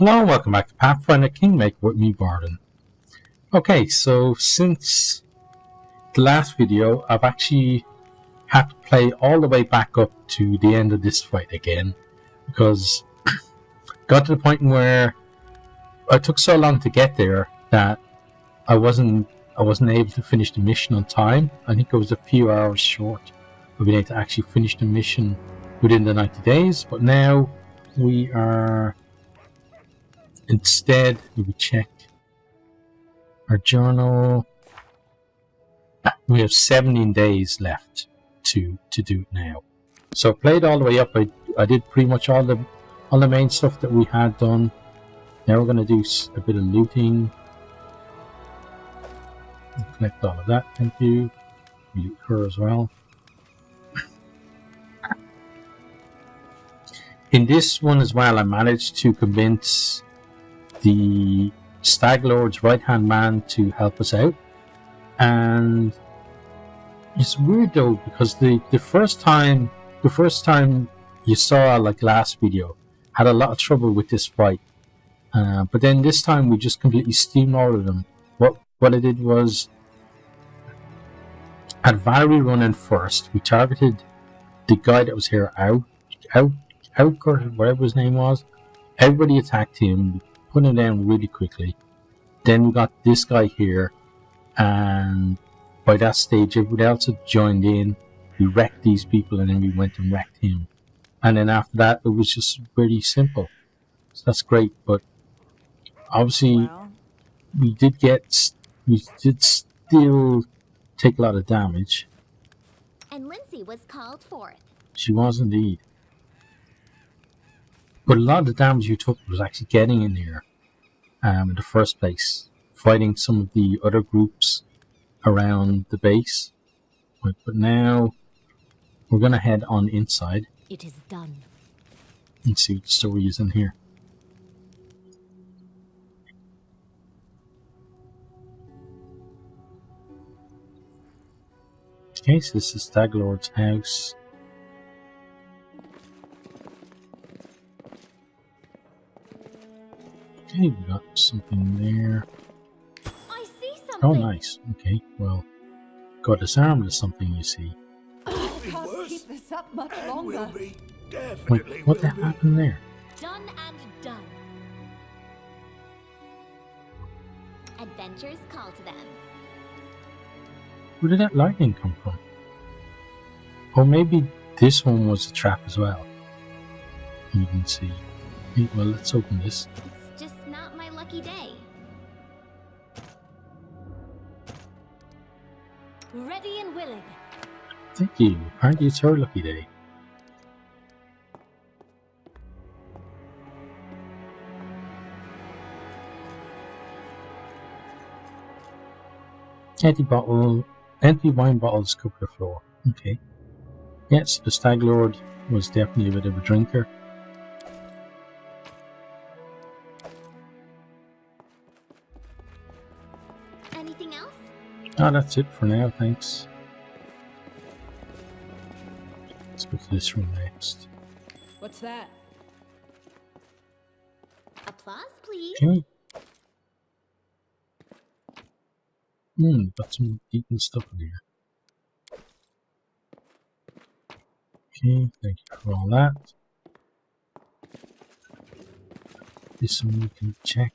Hello, welcome back to Pathfinder Kingmaker with me, Baroness. Okay, so since the last video, I've actually had to play all the way back up to the end of this fight again, because got to the point where it took so long to get there that I wasn't able to finish the mission on time. I think I was a few hours short of being able to actually finish the mission within the 90 days, but now we are... Instead, we check our journal. We have 17 days left to do it now. So I played all the way up. I did pretty much all the main stuff that we had done. Now we're going to do a bit of looting. Collect all of that. Thank you. Loot her as well. In this one as well, I managed to convince the Stag Lord's right-hand man to help us out, and it's weird though, because the first time you saw, like last video, had a lot of trouble with this fight, but then this time we just completely steamrolled them. What I did was, had Valerie run in first. We targeted the guy that was here, Outker, whatever his name was. Everybody attacked him. Put him down really quickly. Then we got this guy here, and by that stage everybody else had joined in. We wrecked these people, and then we went and wrecked him. And then after that, it was just really simple. So that's great, but obviously we did still take a lot of damage. And Lindsay was called forth. She was indeed. But a lot of the damage you took was actually getting in here in the first place, fighting some of the other groups around the base. But now we're going to head on inside. It is done. And see what the story is in here. Okay, so this is Stag Lord's house. Okay, we got something there. I see something. Oh, nice. Okay, well, got disarmed or something, you see. I can't keep this up much longer. Wait, what the hell happened there? Done and done. Adventures call to them. Where did that lightning come from? Or maybe this one was a trap as well. You can see. Okay, well, let's open this. It's just not my lucky day. Ready and willing. Thank you. Apparently it's her lucky day. Empty wine bottles cover the floor. Okay. Yes, the Stag Lord was definitely a bit of a drinker. Anything else? Ah, that's it for now, thanks. Let's go to this room next. What's that? Applause, please. Okay. Got some decent stuff in here. Okay, thank you for all that. This one we can check.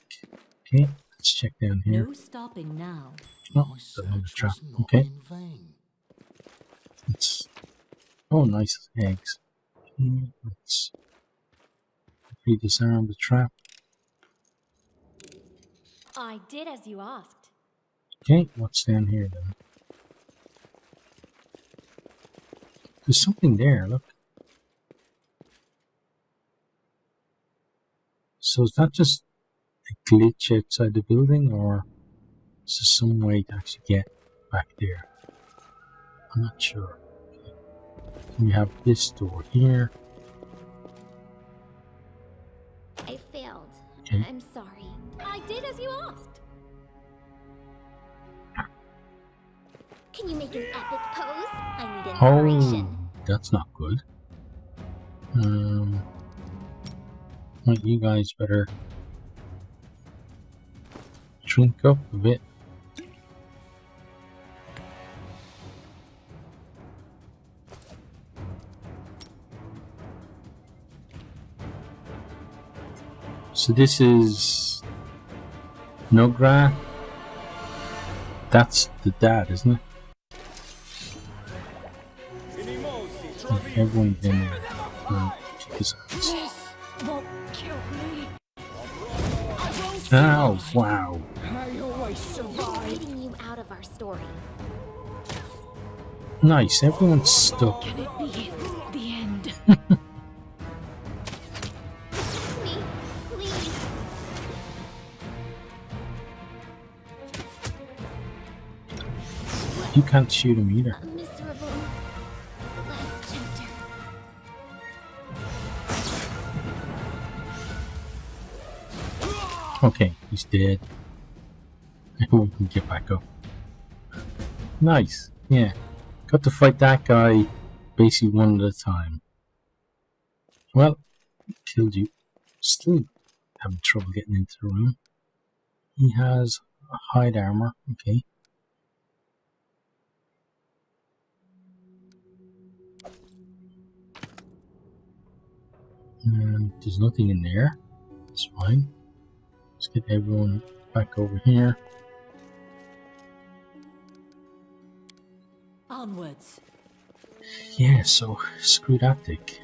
Okay, let's check down here. No stopping now. Oh, another trap. Okay. It's nice eggs. Okay, let's quickly disarm the trap. I did as you asked. Okay, what's down here then? There's something there, look. So is that just a glitch outside the building, or is there some way to actually get back there? I'm not sure. Okay. We have this door here. I failed. Okay. I'm sorry. I did as you asked. Can you make an epic pose? I need inspiration. Oh, that's not good. Right, you guys better drink up a bit. So this is Nugra. That's the dad, isn't it? Like everyone then This won't kill me. oh wow. I always survive. Getting you out of our story. Nice, everyone's stuck. Can it be the end? Me, please. You can't shoot him either. A miserable last chapter. Okay, he's dead. Everyone can get back up. Nice, yeah. Got to fight that guy basically one at a time. Well, killed you. Still having trouble getting into the room. He has a hide armor, okay. And there's nothing in there. It's fine. Let's get everyone back over here. Onwards. Yeah, so screw that dick.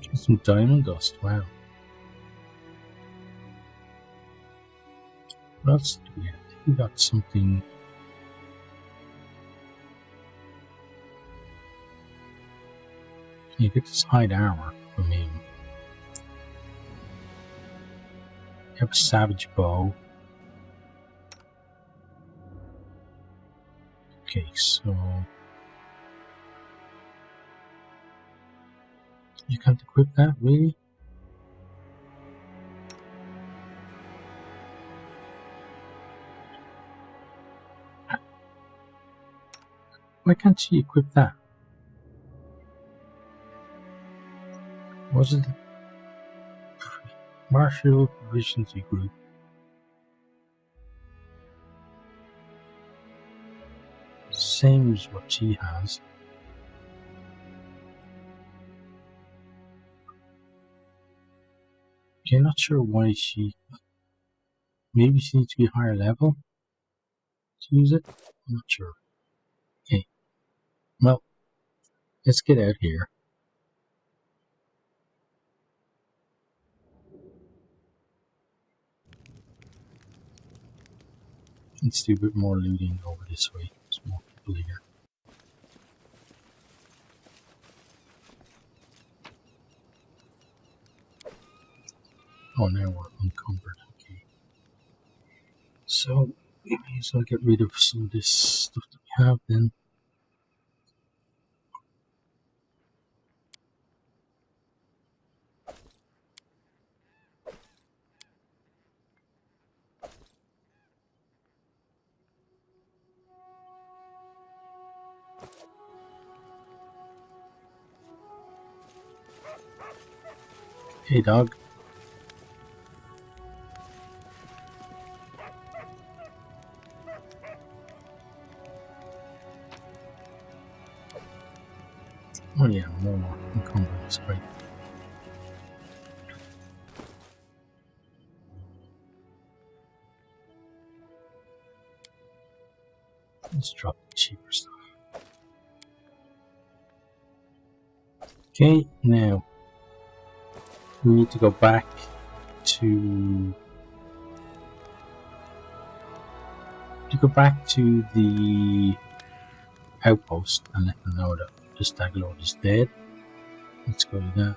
Get some diamond dust, wow. What else do we have? We got something. You get this hide armor from him. You have a savage bow. Okay, so you can't equip that, really? Why can't she equip that? Was it Martial Proficiency Group? Same as what she has. Okay, I'm not sure why she. Maybe she needs to be higher level to use it. I'm not sure. Okay. Well, let's get out here. Let's do a bit more looting over this way. There's more people here. Oh, now we're encumbered. Okay. So, we may as well get rid of some of this stuff that we have then. Hey, dog. Oh yeah, more encumbrance, right. Let's drop the cheaper stuff. Okay, now we need to go back to the outpost and let them know that this MacLeod is dead. Let's go to that.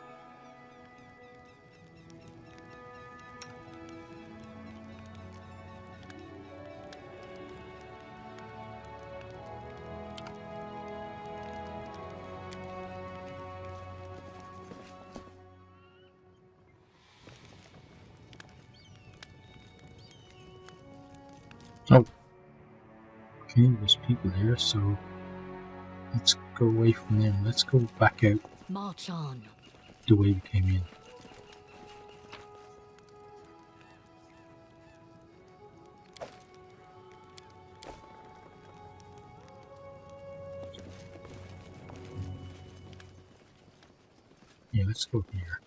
Oh, okay, there's people here, so Let's go away from them. Let's go back out March on. the way we came in. Yeah, let's go here.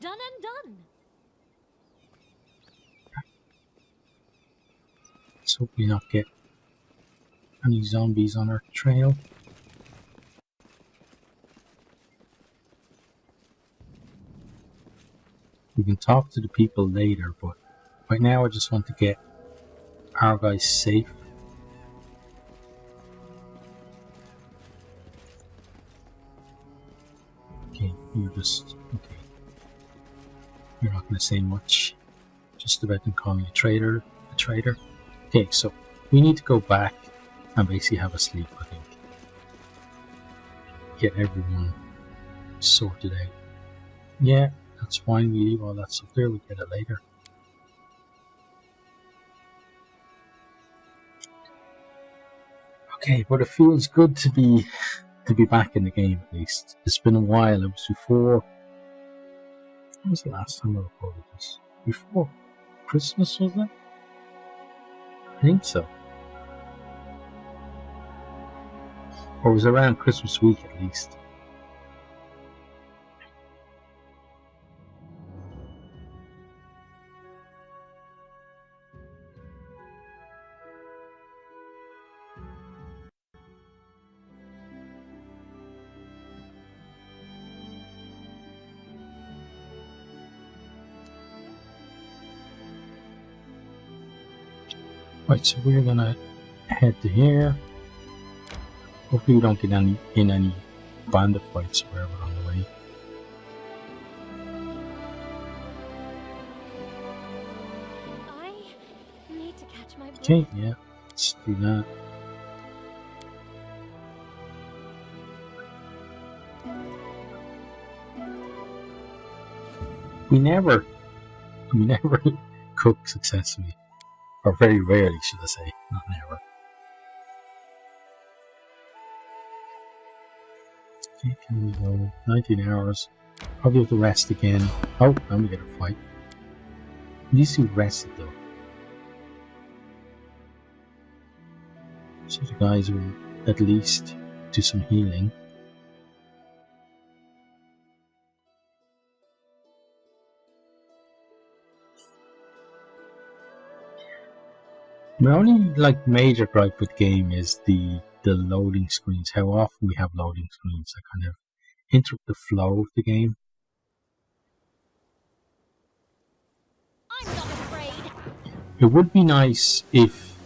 Done and done. Let's hope we not get any zombies on our trail. We can talk to the people later, but right now I just want to get our guys safe. Okay, you're just... okay. You're not going to say much. Just about them calling a traitor. A traitor. Okay, so we need to go back and basically have a sleep, I think. Get everyone sorted out. Yeah, that's fine. We leave all that stuff there. We get it later. Okay, but it feels good to be back in the game at least. It's been a while. It was before... when was the last time I recorded this? Before Christmas, was it? I think so. Or it was around Christmas week at least. Right, so we're gonna head to here. Hopefully we don't get in any bandit fights or wherever on the way. I need to catch my breath. Okay, yeah, let's do that. We never cook successfully. Or very rarely, should I say, not never. Okay, can we go 19 hours? Probably have to rest again. Oh, then we get a fight. At least we rested though. So the guys will at least do some healing. My only major gripe with the game is the loading screens. How often we have loading screens that kind of interrupt the flow of the game. I'm not afraid. It would be nice if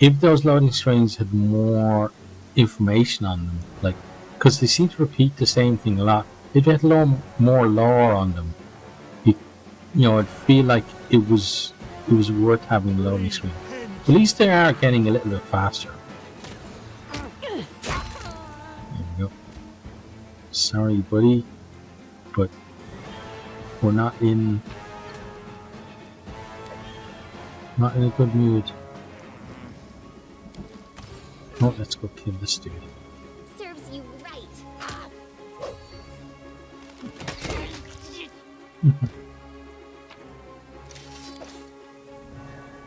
those loading screens had more information on them, because they seem to repeat the same thing a lot. If they had more lore on them, I'd feel like it was worth having a loading screen. At least they are getting a little bit faster. There we go. Sorry, buddy, but we're not in a good mood. Oh, let's go kill this dude. Serves you right.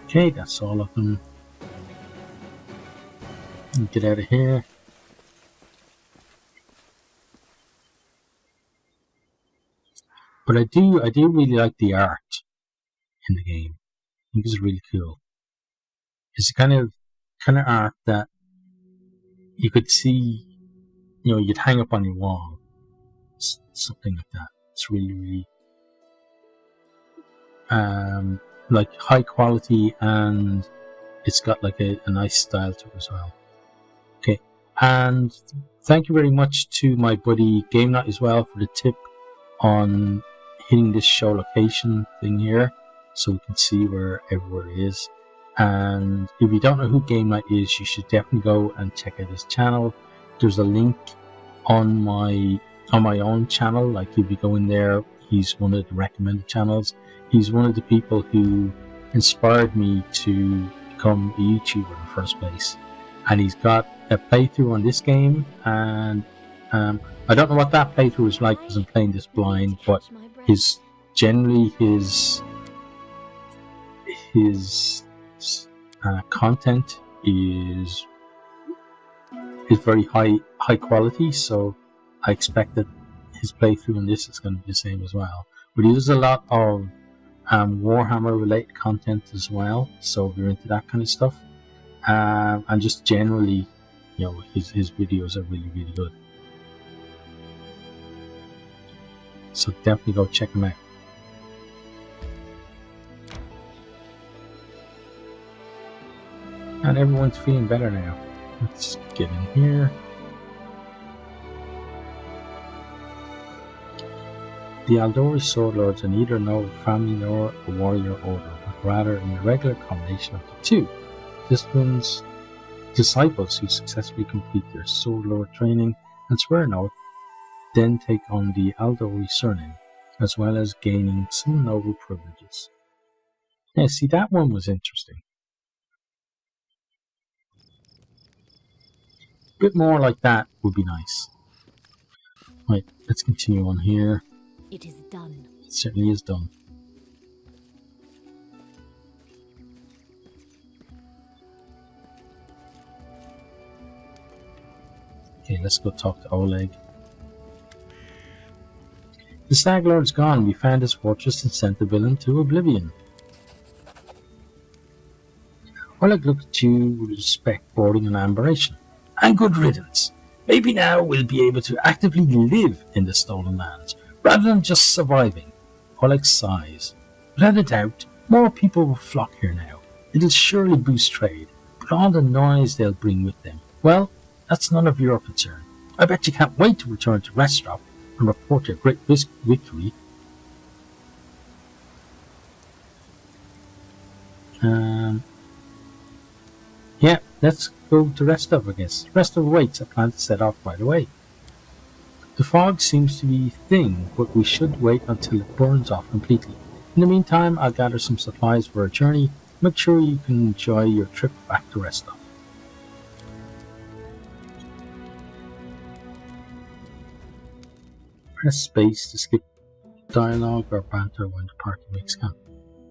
Okay, that's all of them. Get out of here. But I do really like the art in the game. I think it's really cool. It's the kind of art that you could see, you'd hang up on your wall. Something like that. It's really, really high quality, and it's got a nice style to it as well. Okay, and thank you very much to my buddy Game Night as well for the tip on hitting this show location thing here, so we can see where everywhere is. And if you don't know who Game Night is, you should definitely go and check out his channel. There's a link on my own channel. If you go in there, he's one of the recommended channels. He's one of the people who inspired me to become a YouTuber in the first place. And he's got a playthrough on this game, and I don't know what that playthrough is like because I'm playing this blind, but his content is very high quality, so I expect that his playthrough in this is going to be the same as well. But he does a lot of Warhammer related content as well, so if you're into that kind of stuff, and just generally, his videos are really good. So definitely go check him out. And everyone's feeling better now. Let's get in here. The Aldori Sword Lords are neither noble family nor a warrior order, but rather an irregular combination of the two. Disciples who successfully complete their Sword Lord training and swear an oath then take on the Aldori surname, as well as gaining some noble privileges. Yeah, see, that one was interesting. A bit more like that would be nice. Right, let's continue on here. It is done. It certainly is done. Okay, let's go talk to Oleg. The Stag Lord's gone. We found his fortress and sent the villain to oblivion. Oleg looked at you with respect, boarding and admiration. And good riddance. Maybe now we'll be able to actively live in the stolen lands, rather than just surviving. Oleg sighs. Without a doubt, more people will flock here now. It'll surely boost trade, but all the noise they'll bring with them, well, that's none of your concern. I bet you can't wait to return to Restov and report your great victory. Yeah, let's go to Restov, I guess. Restov waits. I plan to set off right away. The fog seems to be a thing, but we should wait until it burns off completely. In the meantime, I'll gather some supplies for our journey. Make sure you can enjoy your trip back to Restov. Press space to skip dialogue or banter when the party makes camp.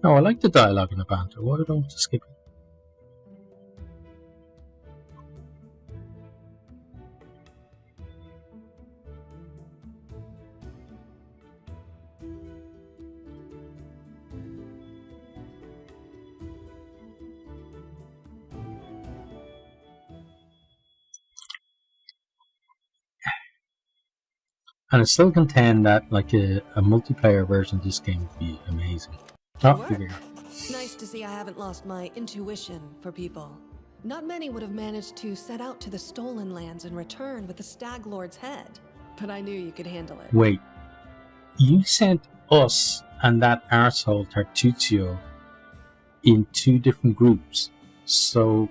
No, I like the dialogue and the banter. Why don't I skip it? And I still contend that like a multiplayer version of this game would be amazing. Oh, here we are. Nice to see I haven't lost my intuition for people. Not many would have managed to set out to the stolen lands and return with the Stag Lord's head. But I knew you could handle it. Wait. You sent us and that arsehole Tartuzio in two different groups. So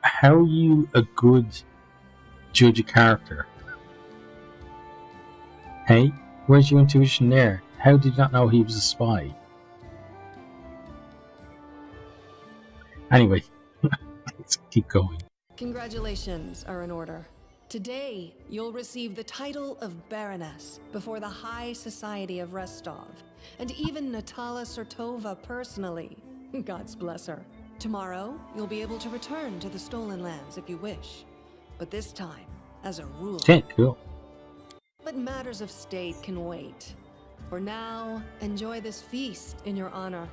how are you a good judge of character? Hey, where's your intuition there? How did you not know he was a spy? Anyway, let's keep going. Congratulations are in order. Today, you'll receive the title of Baroness before the High Society of Restov, and even Natala Sertova personally. God's bless her. Tomorrow, you'll be able to return to the stolen lands if you wish, but this time as a ruler. Okay, cool. But matters of state can wait. For now, enjoy this feast in your honor.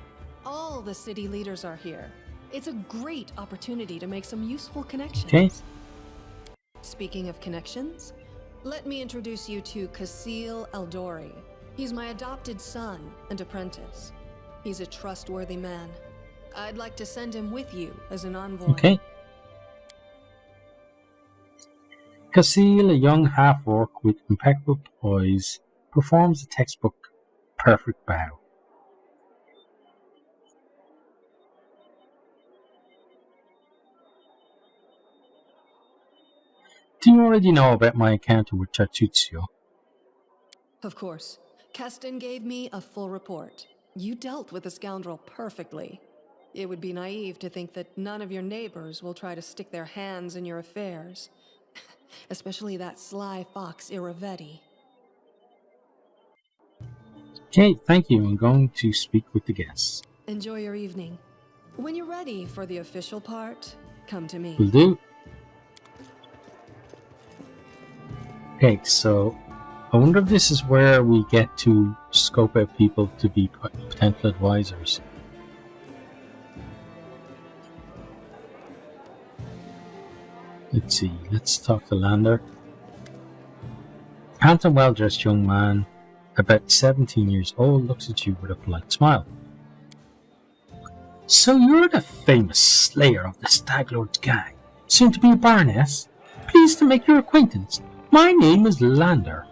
All the city leaders are here. It's a great opportunity to make some useful connections. Okay. Speaking of connections, let me introduce you to Kasil Aldori. He's my adopted son and apprentice. He's a trustworthy man. I'd like to send him with you as an envoy. Okay. Kasil, a young half-orc with impeccable poise, performs a textbook perfect bow. Do you already know about my encounter with Tartuzio? Of course. Keston gave me a full report. You dealt with the scoundrel perfectly. It would be naive to think that none of your neighbors will try to stick their hands in your affairs. Especially that sly fox Iravetti. Okay, thank you. I'm going to speak with the guests. Enjoy your evening. When you're ready for the official part, come to me. Will do. Okay, so I wonder if this is where we get to scope out people to be potential advisors. Let's see, let's talk to Lander. Handsome, well-dressed young man, about 17 years old, looks at you with a polite smile. So you're the famous slayer of the Staglord's gang, soon to be a Baroness? Pleased to make your acquaintance. My name is Lander.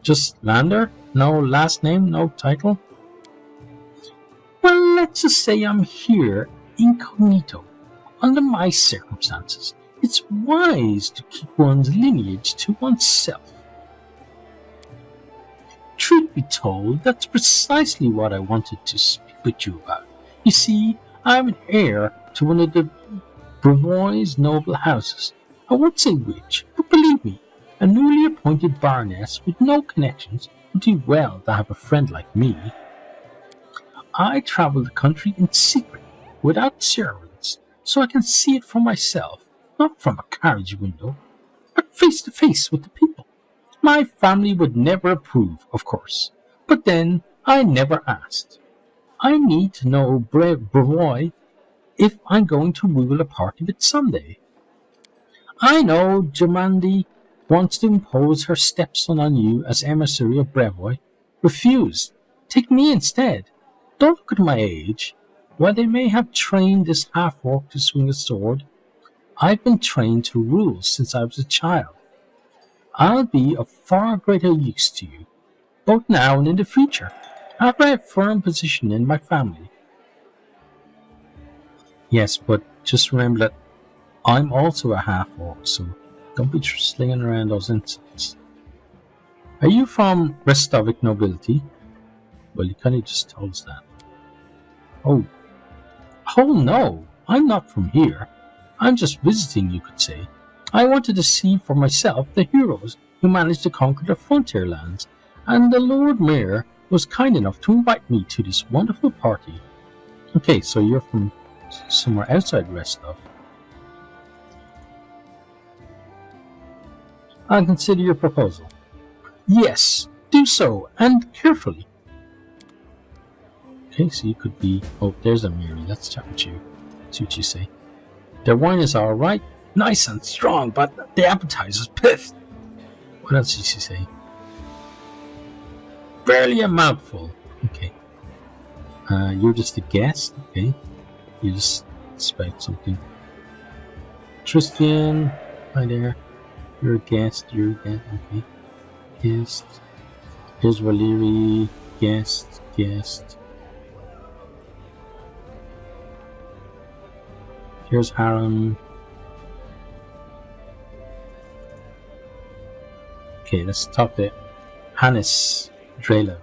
Just Lander? No last name, no title? Well, let's just say I'm here incognito. Under my circumstances, it's wise to keep one's lineage to oneself. Truth be told, that's precisely what I wanted to speak with you about. You see, I'm an heir to one of the Brevois noble houses. I won't say which, but believe me, a newly appointed Baroness with no connections would do well to have a friend like me. I travel the country in secret, without servants, so I can see it for myself, not from a carriage window, but face to face with the people. My family would never approve, of course, but then I never asked. I need to know Brevois if I'm going to rule a part of it someday. I know Jamandi wants to impose her stepson on you as emissary of Brevois. Refuse. Take me instead. Don't look at my age. While they may have trained this half-orc to swing a sword, I've been trained to rule since I was a child. I'll be of far greater use to you, both now and in the future, after I have a firm position in my family. Yes, but just remember that I'm also a half-orc, so don't be slinging around those insults. Are you from Restovic nobility? Well, you kind of just told us that. Oh no, I'm not from here. I'm just visiting, you could say. I wanted to see for myself the heroes who managed to conquer the frontier lands, and the Lord Mayor was kind enough to invite me to this wonderful party. Okay, so you're from somewhere outside Restov. I'll consider your proposal. Yes, do so, and carefully. Okay, so you could be... Oh, there's a Mary. Let's chat with you. See what you say. Their wine is alright. Nice and strong, but the appetizer's piff. What else did she say? Barely a mouthful. Okay. You're just a guest. Okay. You just spout something. Tristan. Hi there. You're a guest. You're a guest. Okay. Guest. Here's Valeri. Guest. Guest. Here's Harem. Okay, let's talk to Hannes Drelev.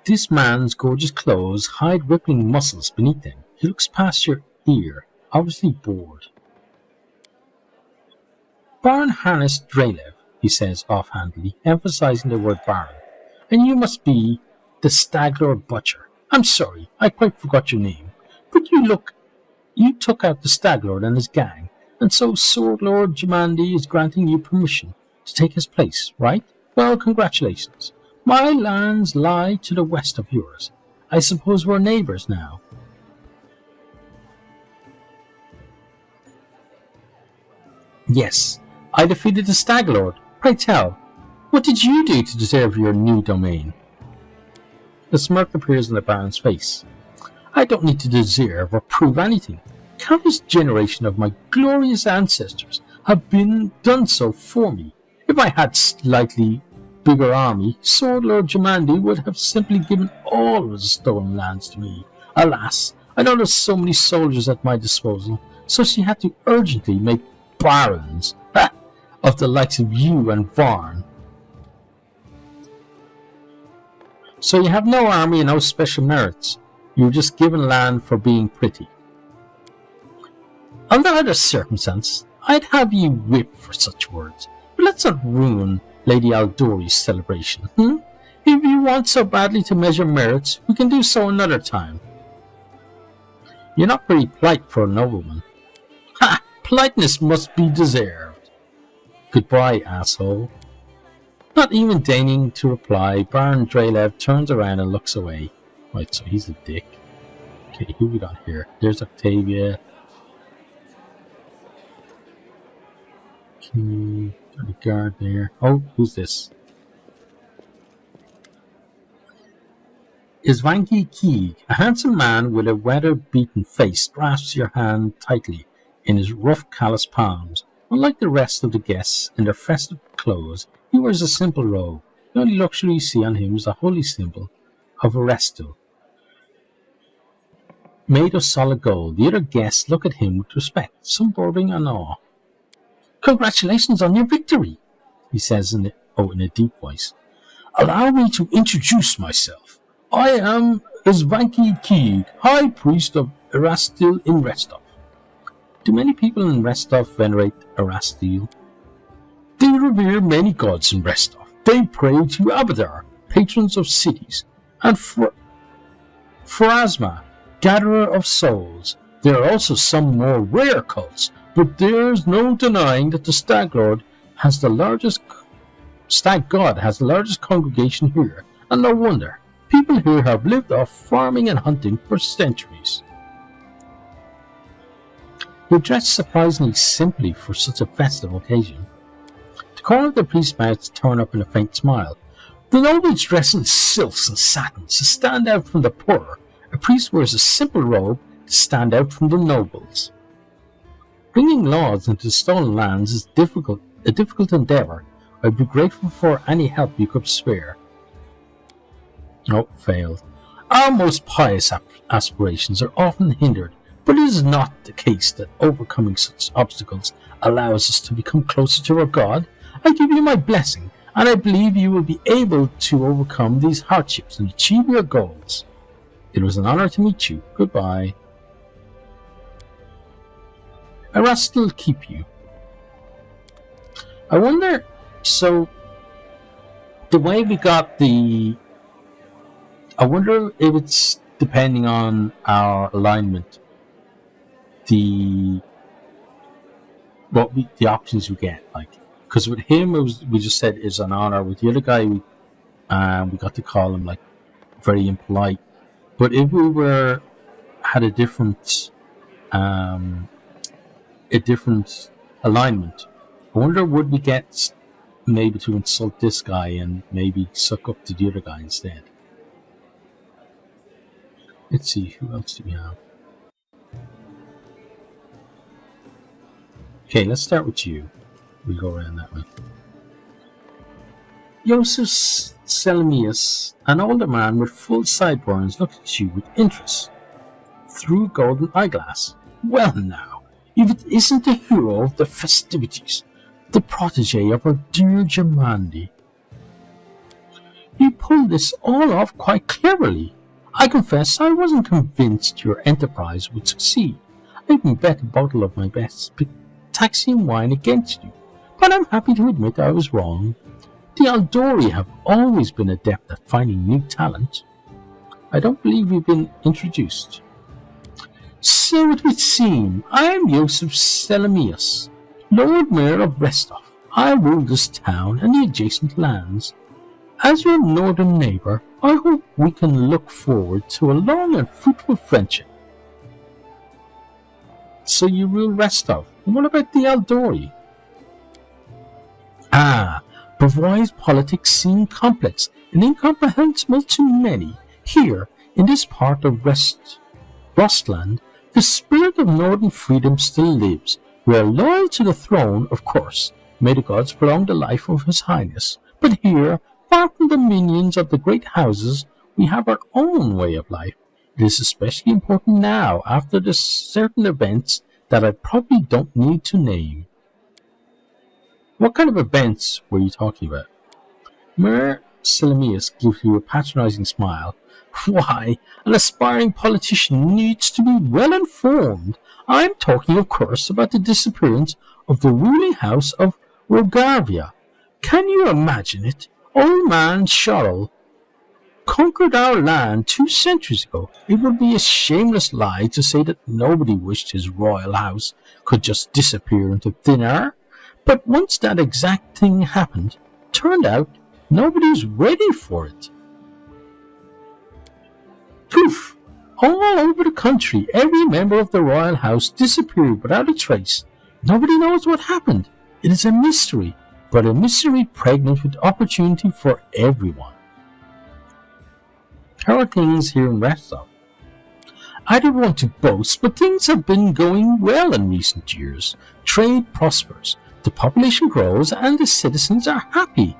This man's gorgeous clothes hide rippling muscles beneath them. He looks past your ear, obviously bored. Baron Hannes Drelev, he says offhandedly, emphasizing the word Baron. And you must be the Staglord Butcher. I'm sorry, I quite forgot your name. But you took out the Staglord and his gang, and so Sword Lord Jamandi is granting you permission to take his place, right? Well, congratulations. My lands lie to the west of yours. I suppose we're neighbours now. Yes, I defeated the Staglord. Pray tell, what did you do to deserve your new domain? The smirk appears on the Baron's face. I don't need to deserve or prove anything. Countless generations of my glorious ancestors have done so for me. If I had slightly bigger army, Sword Lord Jamandi would have simply given all of the stolen lands to me. Alas, I don't have so many soldiers at my disposal, so she had to urgently make barons, ha, of the likes of you and Varn. So you have no army and no special merits. You were just given land for being pretty. Under other circumstances, I'd have you whipped for such words. But let's not ruin Lady Aldori's celebration, If you want so badly to measure merits, we can do so another time. You're not very polite for a nobleman. Ha! Politeness must be deserved. Goodbye, asshole. Not even deigning to reply, Baron Drelev turns around and looks away. Right, so he's a dick. Okay, who we got here? There's Octavia. Okay, got a guard there. Oh, who's this? Isvanki Keeg, a handsome man with a weather-beaten face, grasps your hand tightly in his rough, callous palms. Unlike the rest of the guests in their festive clothes, he wears a simple robe. The only luxury you see on him is the holy symbol of Arestil, made of solid gold. The other guests look at him with respect, some bordering on awe. "Congratulations on your victory," he says in a deep voice. "Allow me to introduce myself. I am Isvanki Keeg, High Priest of Erastil in Restov." Do many people in Restov venerate Erastil? They revere many gods in Restov. They pray to Abadar, patrons of cities, and Pharasma, gatherer of souls. There are also some more rare cults, but there is no denying that the Stag God has the largest congregation here, and no wonder. People here have lived off farming and hunting for centuries. You're dressed surprisingly simply for such a festive occasion. The corner of the priest's mouth torn up in a faint smile. The nobles dress in silks and satins to stand out from the poor. A priest wears a simple robe to stand out from the nobles. Bringing laws into the stolen lands is a difficult endeavour. I'd be grateful for any help you could spare. Oh, failed. Our most pious aspirations are often hindered, but it is not the case that overcoming such obstacles allows us to become closer to our God. I give you my blessing, and I believe you will be able to overcome these hardships and achieve your goals. It was an honor to meet you. Goodbye. Arrest will keep you. I wonder, so the way we got I wonder if it's depending on our alignment, the options we get, like, because with him we just said it's an honor. With the other guy we got to call him like very impolite. But if we had a different alignment, I wonder would we get maybe to insult this guy and maybe suck up to the other guy instead. Let's see, who else do we have? Okay, let's start with you. We'll go around that way. Joseph Selmius, an older man with full sideburns, looked at you with interest through a golden eyeglass. Well now, if it isn't the hero of the festivities, the protege of our dear Germandi. You pulled this all off quite cleverly. I confess I wasn't convinced your enterprise would succeed. I even bet a bottle of my best Taxian wine against you, but I'm happy to admit I was wrong. The Aldori have always been adept at finding new talent. I don't believe you've been introduced. So it would seem. I am Joseph Selemius, Lord Mayor of Restov. I rule this town and the adjacent lands. As your northern neighbour, I hope we can look forward to a long and fruitful friendship. So you rule Restov. And what about the Aldori? Bavari's politics seem complex and incomprehensible to many. Here, in this part of Rostland, the spirit of northern freedom still lives. We are loyal to the throne, of course. May the gods prolong the life of His Highness. But here, far from the minions of the great houses, we have our own way of life. It is especially important now, after the certain events that I probably don't need to name. What kind of events were you talking about? Mir Salamius gives you a patronizing smile. Why, an aspiring politician needs to be well informed. I'm talking, of course, about the disappearance of the ruling house of Rogarvia. Can you imagine it? Old man Charles conquered our land 2 centuries ago. It would be a shameless lie to say that nobody wished his royal house could just disappear into thin air. But once that exact thing happened, turned out nobody was ready for it. Poof! All over the country, every member of the royal house disappeared without a trace. Nobody knows what happened. It is a mystery, but a mystery pregnant with opportunity for everyone. How are things here in Restov? I don't want to boast, but things have been going well in recent years. Trade prospers, the population grows, and the citizens are happy.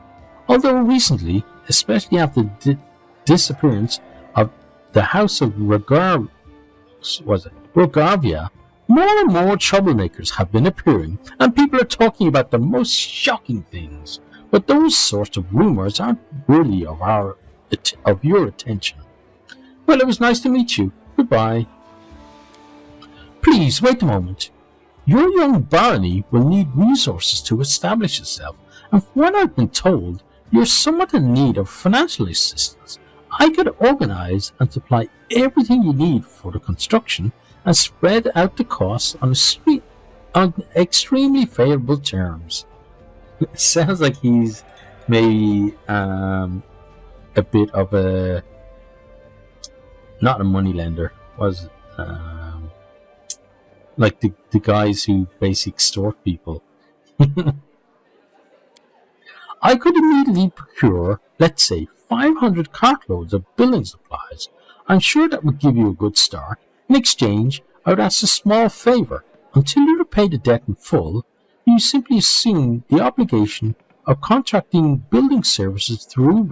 Although recently, especially after the disappearance of the House of Rogarvia, more and more troublemakers have been appearing, and people are talking about the most shocking things. But those sorts of rumors aren't worthy of your attention. Well, it was nice to meet you. Goodbye. Please, wait a moment. Your young barony will need resources to establish itself, and from what I've been told, you're somewhat in need of financial assistance. I could organize and supply everything you need for the construction and spread out the costs on extremely favorable terms. It sounds like he's maybe a bit of a, not a money lender, was like the guys who basically extort people. I could immediately procure, let's say, 500 cartloads of building supplies. I'm sure that would give you a good start. In exchange, I would ask a small favour. Until you repay the debt in full, you simply assume the obligation of contracting building services through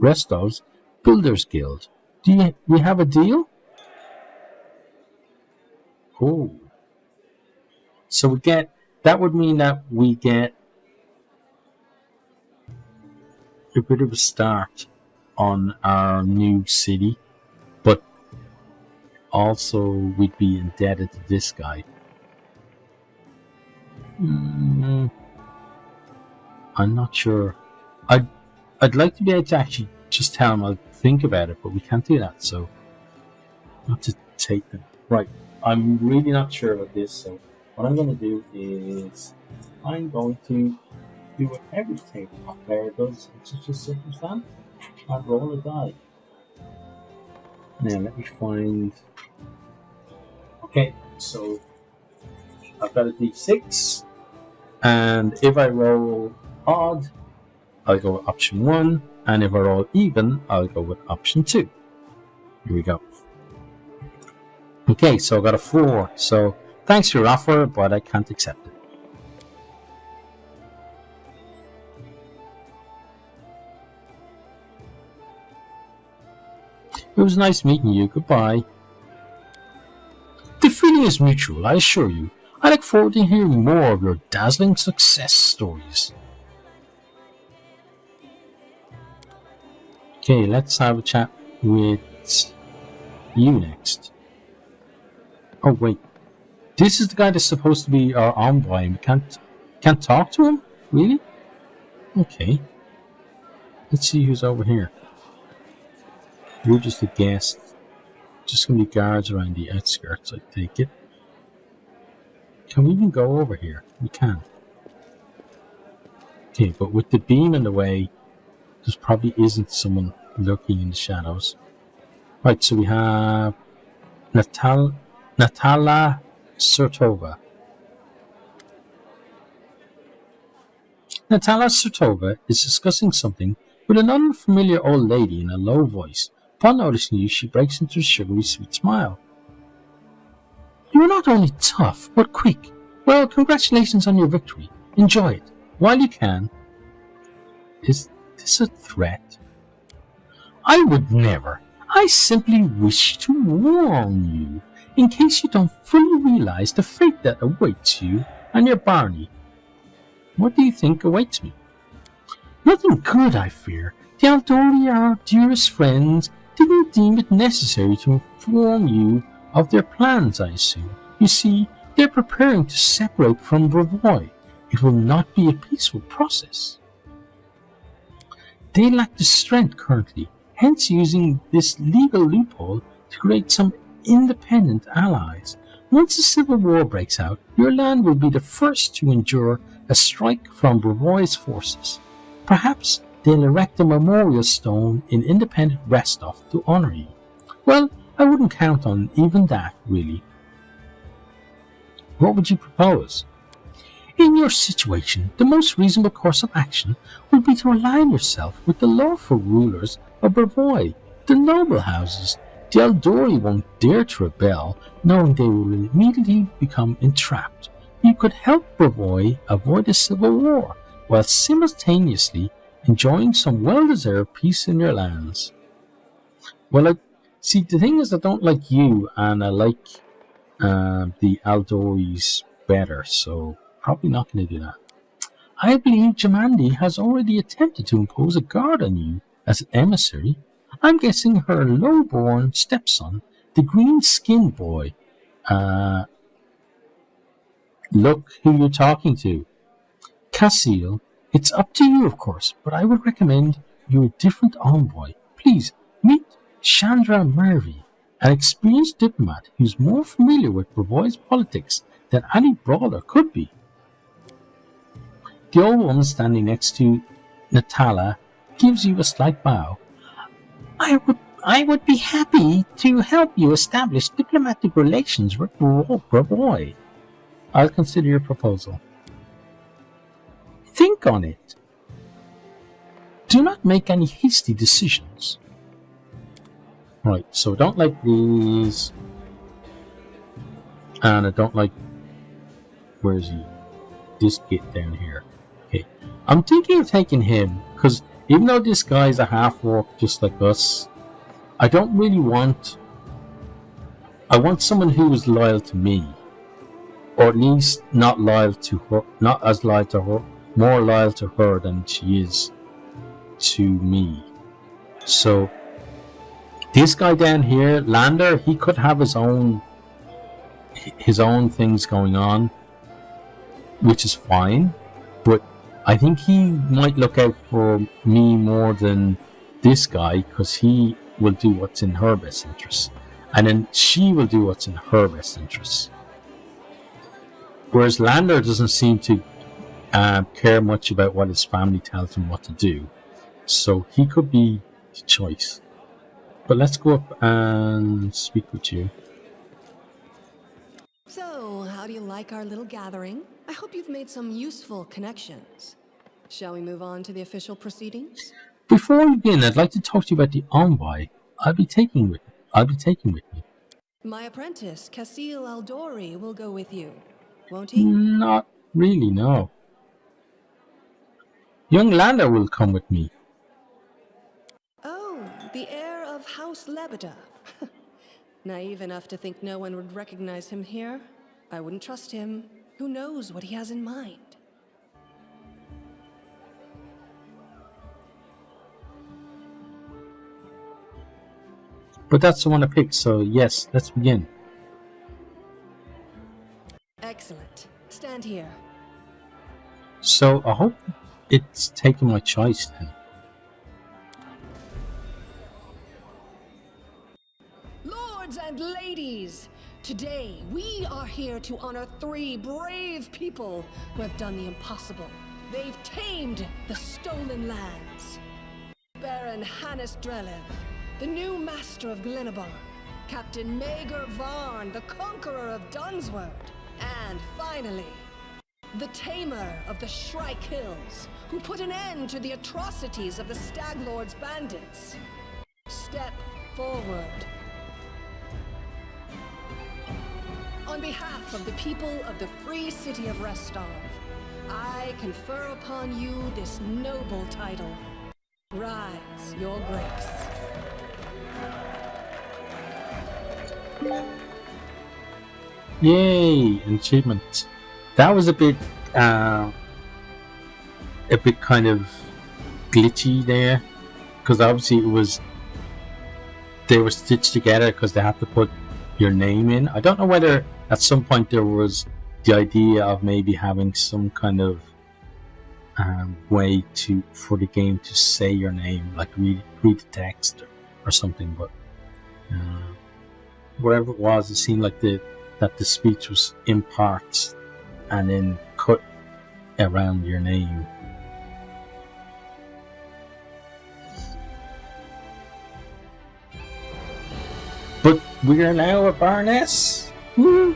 Restov's Builders Guild. Do we have a deal? Oh. So that would mean that we get a bit of a start on our new city, but also we'd be indebted to this guy. I'm not sure. I'd like to be able to actually just tell him I'll think about it, but we can't do that, so not to take them. Right, I'm really not sure about this, so what I'm going to do is I'm going to do what every tabletop player does in such a circumstance and roll a die. Now let me find. Okay, so I've got a d6, and if I roll odd, I'll go with option 1, and if I roll even, I'll go with option 2. Here we go. Okay, so I got a 4, so thanks for your offer, but I can't accept it. It was nice meeting you. Goodbye. The feeling is mutual, I assure you. I look forward to hearing more of your dazzling success stories. Okay, let's have a chat with you next. Oh wait, this is the guy that's supposed to be our envoy, and we can't talk to him? Really? Okay. Let's see who's over here. We're just a guest. Just gonna be guards around the outskirts, I take it. Can we even go over here? We can. Okay, but with the beam in the way, there probably isn't someone lurking in the shadows. Right, so we have Natala Surtova. Natala Surtova is discussing something with an unfamiliar old lady in a low voice. Upon noticing you, she breaks into a sugary sweet smile. You are not only tough, but quick. Well, congratulations on your victory. Enjoy it, while you can. Is this a threat? I would never. I simply wish to warn you, in case you don't fully realize the fate that awaits you and your barony. What do you think awaits me? Nothing good, I fear. The Aldori, our dearest friends, didn't deem it necessary to inform you of their plans, I assume. You see, they're preparing to separate from Brevoy. It will not be a peaceful process. They lack the strength currently, hence using this legal loophole to create some independent allies. Once a civil war breaks out, your land will be the first to endure a strike from Brevoy's forces. Perhaps they'll erect a memorial stone in independent Restov to honor you. Well, I wouldn't count on even that, really. What would you propose? In your situation, the most reasonable course of action would be to align yourself with the lawful rulers of Brevoy, the noble houses. The Aldori won't dare to rebel, knowing they will immediately become entrapped. You could help Brevoy avoid a civil war, while simultaneously enjoying some well-deserved peace in your lands. Well, see, the thing is, I don't like you, and I like the Aldoris better, so probably not going to do that. I believe Jamandi has already attempted to impose a guard on you as an emissary. I'm guessing her low-born stepson, the green-skinned boy. Look who you're talking to. Cassil, it's up to you, of course, but I would recommend you a different envoy. Please, meet Chandra Murphy, an experienced diplomat who's more familiar with Brevoy's politics than any brawler could be. The old woman standing next to Natala gives you a slight bow. I would be happy to help you establish diplomatic relations with Brevoy. I'll consider your proposal. Think on it. Do not make any hasty decisions. Right, so I don't like these. And I don't like... Where is he? This git down here. Okay. I'm thinking of taking him, because even though this guy's a half-orc just like us, I don't really want... I want someone who is loyal to me. Or at least not loyal to her, not as loyal to her, more loyal to her than she is to me. So, this guy down here, Lander, he could have his own things going on, which is fine, but I think he might look out for me more than this guy, because he will do what's in her best interest, and then she will do what's in her best interest. Whereas Lander doesn't seem to care much about what his family tells him what to do, so he could be the choice. But let's go up and speak with you. So, how do you like our little gathering? I hope you've made some useful connections. Shall we move on to the official proceedings? Before we begin, I'd like to talk to you about the envoy I'll be taking with me. My apprentice, Cassil Aldori, will go with you, won't he? Not really, no. Young Lander will come with me. Oh, the heir of House Lebeda. Naive enough to think no one would recognize him here. I wouldn't trust him. Who knows what he has in mind? But that's the one I picked, so yes, let's begin. Excellent. Stand here. So I hope it's taking my choice then. Lords and ladies, today we are here to honor 3 brave people who have done the impossible. They've tamed the stolen lands. Baron Hannes Drelev, the new master of Glennabar, Captain Maegor Varn, the conqueror of Dunsword, and finally, the tamer of the Shrike Hills, who put an end to the atrocities of the Staglord's bandits. Step forward. On behalf of the people of the free city of Restov, I confer upon you this noble title. Rise, your grace. Yay! Achievement. That was a bit a bit kind of glitchy there, because obviously they were stitched together because they had to put your name in. I don't know whether at some point there was the idea of maybe having some kind of way for the game to say your name, like read the text or something, but whatever it was, it seemed like that the speech was in parts and then cut around your name. But we are now a Baroness. Woo!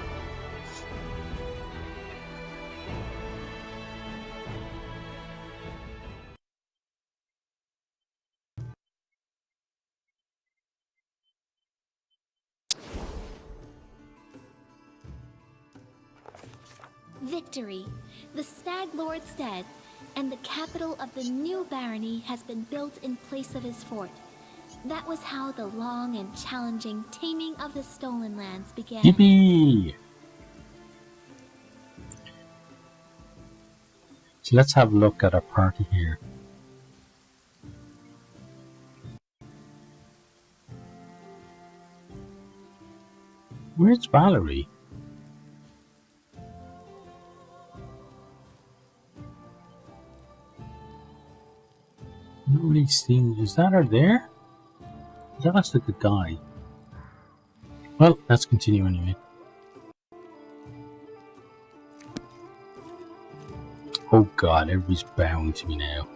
Victory! The Stag Lord's dead, and the capital of the new barony has been built in place of his fort. That was how the long and challenging taming of the stolen lands began. Yippee! So let's have a look at our party here. Where's Valerie? Nobody seems. Is that her there? That looks like a guy. Well, let's continue anyway. Oh god, everybody's bowing to me now.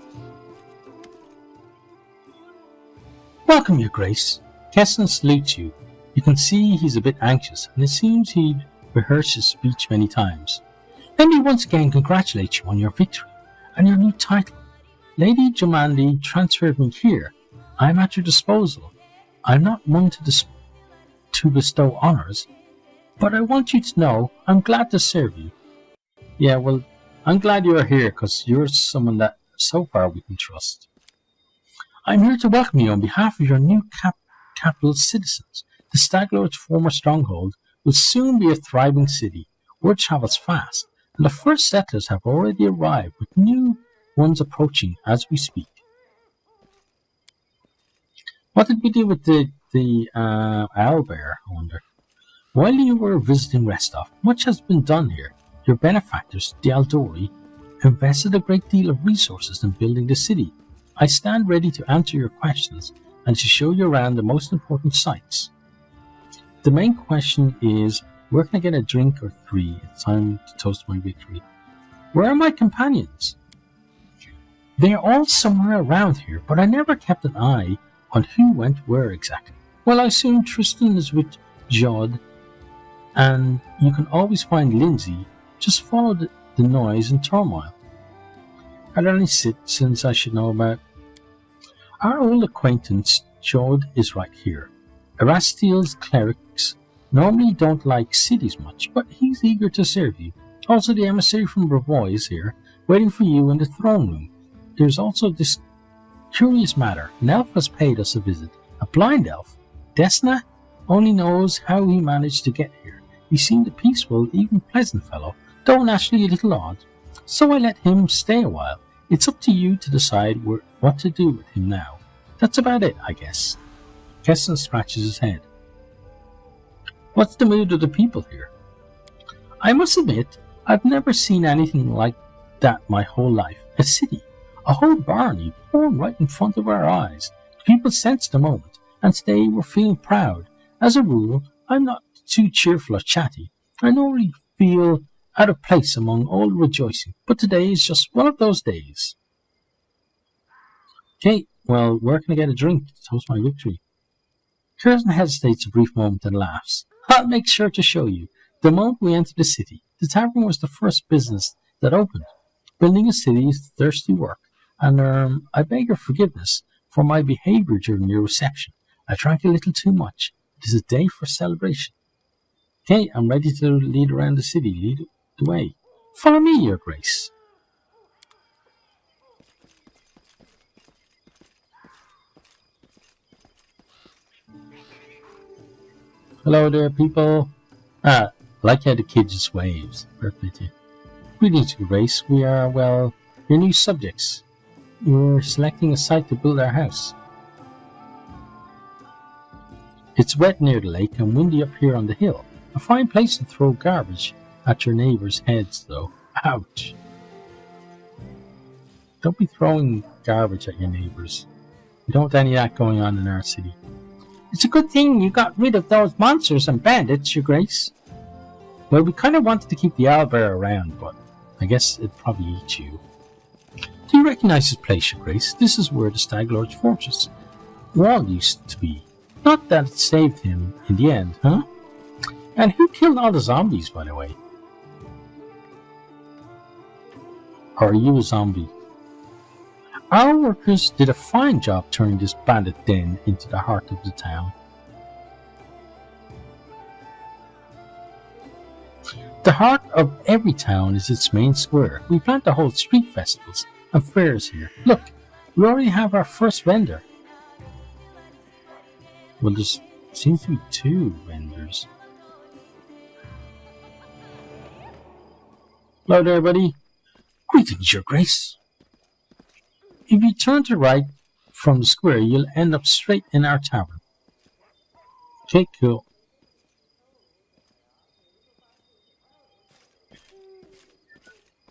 Welcome, Your Grace. Keston salutes you. You can see he's a bit anxious, and it seems he'd rehearsed his speech many times. Let me once again congratulate you on your victory and your new title. Lady Jomandi transferred me here. I am at your disposal. I'm not one to bestow honours, but I want you to know I'm glad to serve you. Yeah, well, I'm glad you're here because you're someone that so far we can trust. I'm here to welcome you on behalf of your new capital citizens. The Staglord's former stronghold will soon be a thriving city. Word travels fast, and the first settlers have already arrived with new ones approaching as we speak. What did we do with the owlbear, I wonder? While you were visiting Restov, much has been done here. Your benefactors, the Aldori, invested a great deal of resources in building the city. I stand ready to answer your questions and to show you around the most important sites. The main question is, where can I get a drink or three? It's time to toast my victory. Where are my companions? They are all somewhere around here, but I never kept an eye on who went where exactly. Well, I assume Tristan is with Jod, and you can always find Lindsay. Just follow the noise and turmoil. Are there any citizens I should know about? Our old acquaintance Jod is right here. Erastiel's clerics normally don't like cities much, but he's eager to serve you. Also, the emissary from Bravoy is here, waiting for you in the throne room. There's also this curious matter. An elf has paid us a visit. A blind elf. Desna only knows how he managed to get here. He seemed a peaceful, even pleasant fellow, though naturally a little odd. So I let him stay a while. It's up to you to decide what to do with him now. That's about it, I guess. Keston scratches his head. What's the mood of the people here? I must admit, I've never seen anything like that my whole life. A city. A whole barony born right in front of our eyes. People sensed the moment, and today we're feeling proud. As a rule, I'm not too cheerful or chatty. I normally feel out of place among all the rejoicing, but today is just one of those days. Okay, well, where can I get a drink to toast my victory? Kirsten hesitates a brief moment and laughs. I'll make sure to show you. The moment we entered the city, the tavern was the first business that opened. Building a city is thirsty work, and I beg your forgiveness for my behaviour during your reception. I drank a little too much. It is a day for celebration. Okay, I'm ready to lead around the city. Lead the way. Follow me, Your Grace. Hello there, people. Like how the kid just waves. Perfect. Greetings, Your Grace. We are, well, your new subjects. You're selecting a site to build our house. It's wet near the lake and windy up here on the hill. A fine place to throw garbage at your neighbours' heads, though. Ouch. Don't be throwing garbage at your neighbours. We don't want any of that going on in our city. It's a good thing you got rid of those monsters and bandits, Your Grace. Well, we kind of wanted to keep the owlbear around, but I guess it'd probably eat you. Do you recognise this place, Your Grace? This is where the Stag Lord's fortress wall used to be. Not that it saved him in the end, huh? And who killed all the zombies, by the way? Or are you a zombie? Our workers did a fine job turning this bandit den into the heart of the town. The heart of every town is its main square. We plan to hold street festivals and fairs here. Look, we already have our first vendor. Well, there seems to be 2 vendors. Hello there, buddy. Greetings, Your Grace. If you turn to the right from the square, you'll end up straight in our tavern. Okay, cool.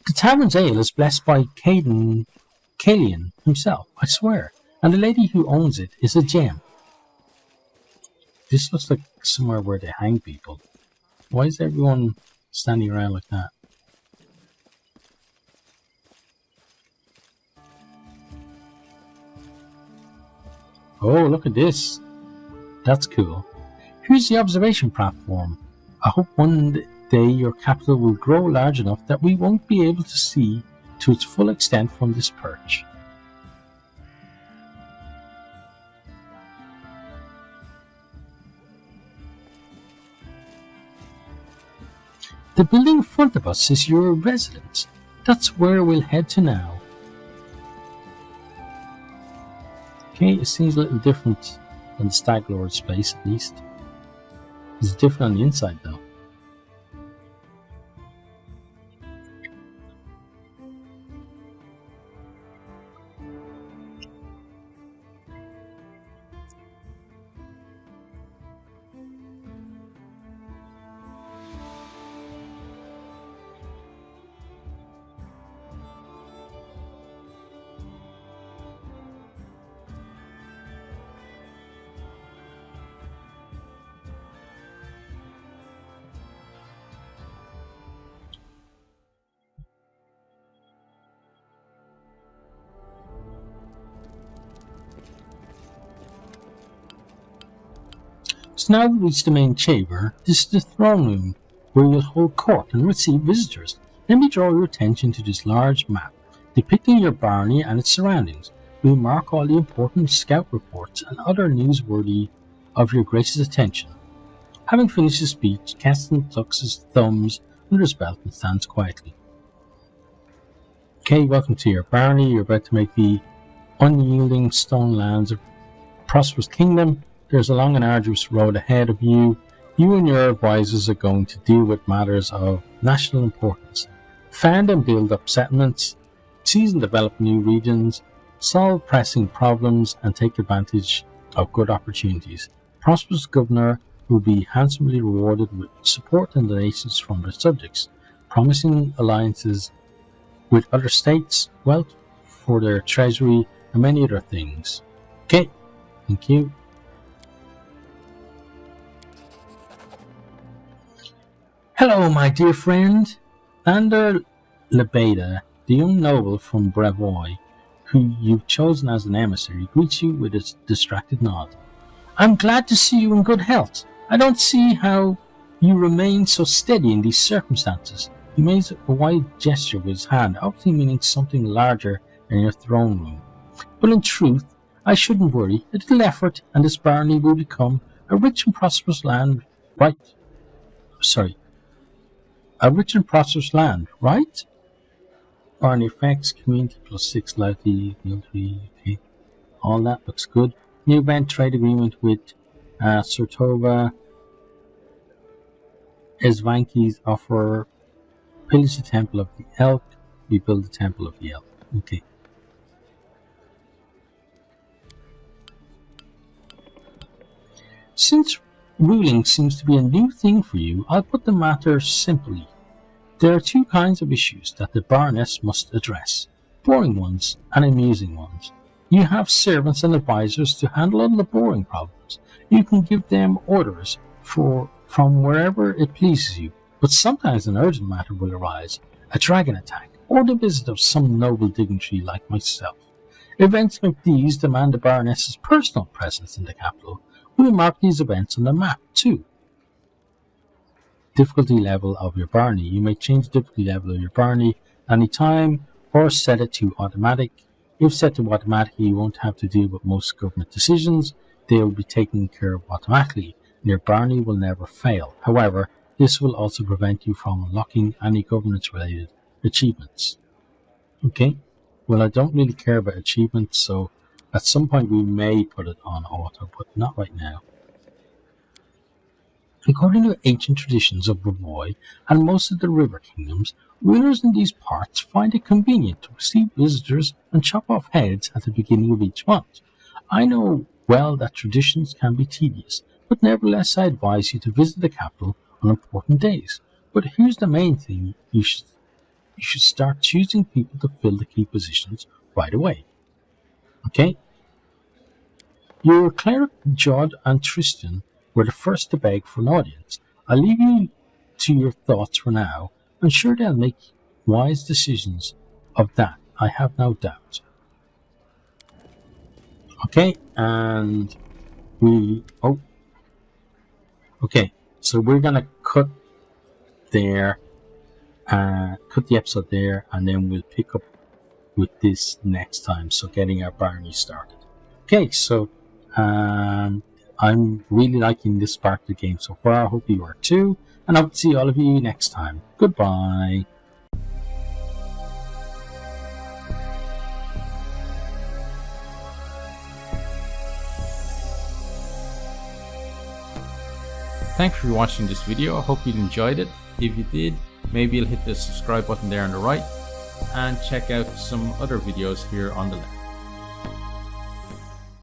The tavern's ale is blessed by Kalian himself, I swear, and the lady who owns it is a gem. This looks like somewhere where they hang people. Why is everyone standing around like that? Oh, look at this. That's cool. Here's the observation platform. I hope one day your capital will grow large enough that we won't be able to see to its full extent from this perch. The building in front of us is your residence. That's where we'll head to now. Okay, it seems a little different than the Stag Lord's place, at least. It's different on the inside, though. So now we reach the main chamber. This is the throne room, where you'll hold court and receive visitors. Let me draw your attention to this large map, depicting your barony and its surroundings. We'll mark all the important scout reports and other news worthy of your Grace's attention. Having finished his speech, Keston tucks his thumbs under his belt and stands quietly. Okay, welcome to your barony. You're about to make the unyielding stone lands of prosperous kingdom. There's a long and arduous road ahead of you. You and your advisors are going to deal with matters of national importance. Found and build up settlements, seize and develop new regions, solve pressing problems, and take advantage of good opportunities. Prosperous governor will be handsomely rewarded with support and donations from their subjects, promising alliances with other states, wealth for their treasury, and many other things. Okay, thank you. Hello, my dear friend. Ander Lebeda, the young noble from Brevoy, who you've chosen as an emissary, greets you with a distracted nod. I'm glad to see you in good health. I don't see how you remain so steady in these circumstances. He made a wide gesture with his hand, obviously meaning something larger than your throne room. But in truth, I shouldn't worry. A little effort, and this barony will become a rich and prosperous land, right? A rich and prosperous land, right? Barony effects, community +6 lively, military, okay. All that looks good. New event, trade agreement with Sertova. Esvanki's offer. Pillage the Temple of the Elk. We build the Temple of the Elk. Okay. Since ruling seems to be a new thing for you, I'll put the matter simply. There are two kinds of issues that the Baroness must address, boring ones and amusing ones. You have servants and advisors to handle all the boring problems. You can give them orders from wherever it pleases you, but sometimes an urgent matter will arise, a dragon attack, or the visit of some noble dignitary like myself. Events like these demand the Baroness's personal presence in the capital. We'll mark these events on the map too. Difficulty level of your barony. You may change the difficulty level of your barony anytime or set it to automatic. If set to automatic, you won't have to deal with most government decisions. They will be taken care of automatically. Your barony will never fail. However, this will also prevent you from unlocking any governance-related achievements. Okay? Well, I don't really care about achievements, so at some point we may put it on auto, but not right now. According to ancient traditions of Ravoy and most of the river kingdoms, rulers in these parts find it convenient to receive visitors and chop off heads at the beginning of each month. I know well that traditions can be tedious, but nevertheless I advise you to visit the capital on important days. But here's the main thing, you should start choosing people to fill the key positions right away. Okay? Your cleric Jod and Tristan were the first to beg for an audience. I'll leave you to your thoughts for now. I'm sure they'll make wise decisions of that, I have no doubt. Okay, and okay, so we're gonna cut there, cut the episode there, and then we'll pick up with this next time, so getting our barony started. Okay, so I'm really liking this part of the game so far. I hope you are too, and I hope to see all of you next time. Goodbye. Thanks for watching this video. I hope you enjoyed it. If you did, maybe you'll hit the subscribe button there on the right and check out some other videos here on the left.